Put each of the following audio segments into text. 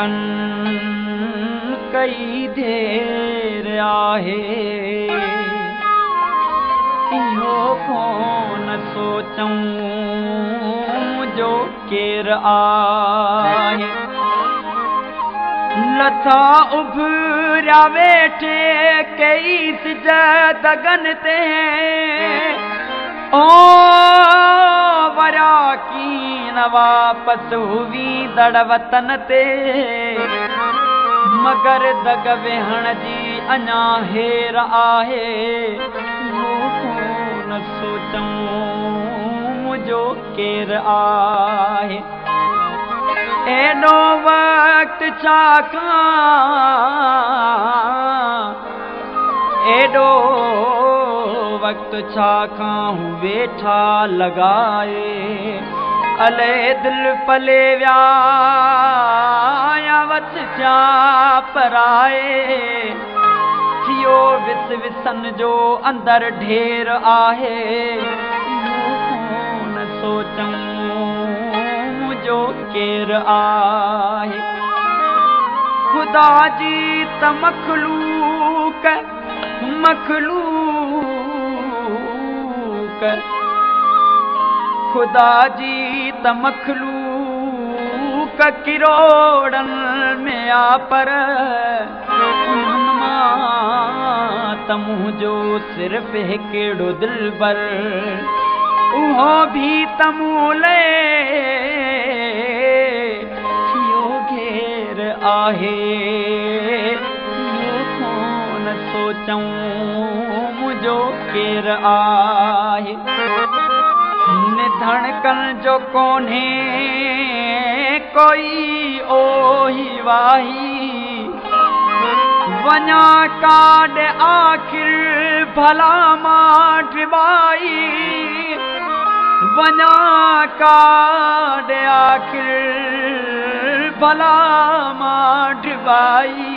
मन कई देर आहे इहो कोन सोचूं जो केर आहे लथा उभरिया वेठे कई सिज दगन ते ओ वरा कीन वापस हुई दड़ वतन ते मगर दग वेहण जी अञा हेर आहे कोन सोचूं मुंहिंजो केर आहे एॾो वक़्तु छा एॾो वक़्तु छा खां वेठा लॻाए अले दिलि पले विया या वच थिया पराए थियो विस विसन जो अंदरि ढेर आहे कोन सोचूं मुंहिंजो केर आहे ख़ुदा जी त मखलूक ख़ुदा जी त मखलूक किरोड़नि में आ पर उन्हनि मां त मुंहिंजो सिर्फ़ु हिकिड़ो दिलबर उहो भी त मूले थियो घेर आहे कोन सोचूं मुंहिंजो केर आहे निधड़कन जो कोन्हे कोई ओही वाही वञा काड आखिर भला मां डिबाई वञा काड आखिर भला मां डिबाई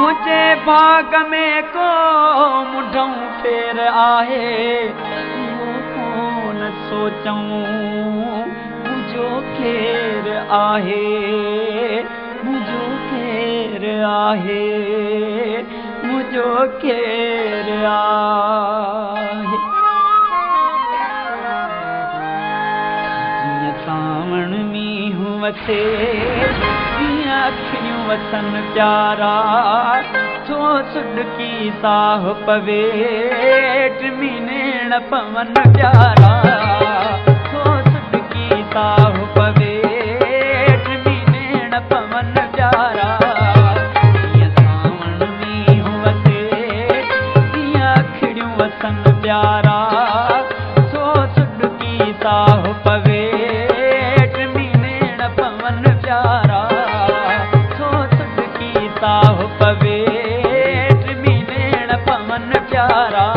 मुझे भाग में को मुढों फेर आहे कोन सोचूं मुझो केर आहे मुझो केर आहे मुझो केर आहे जीअं सावण मींहुं वसे अखियूं वसन प्यारा छो सुडकी साह पवे मीनेण पवन प्यारा छो सुडकी साह पवे मीनेण पवन प्यारा जीअं सावण मींहुं वसे जीअं अखियूं वसन प्यारा छो सुडकी साह पवे मीनेण पवन प्यारा साह पवे मीनेण पवन प्यारा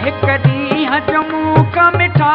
हिक ॾींहुं जम्मू का मिठा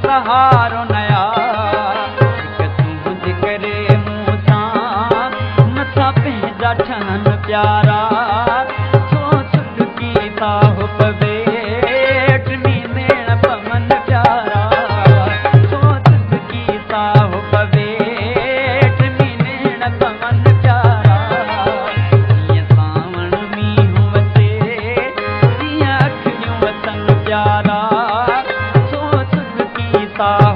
सहारो नया तुंहिंजे करे मूं सां नथा पंहिंजा ठहनि प्यारा सोच की साहु पवे टिनी मेण पवन प्यारा सोच की साहु पवे टिनी मेण पवन प्यारा जीअं सावण मींहुं वसे तीअं अखियूं वसनि प्यारा सोच की साहु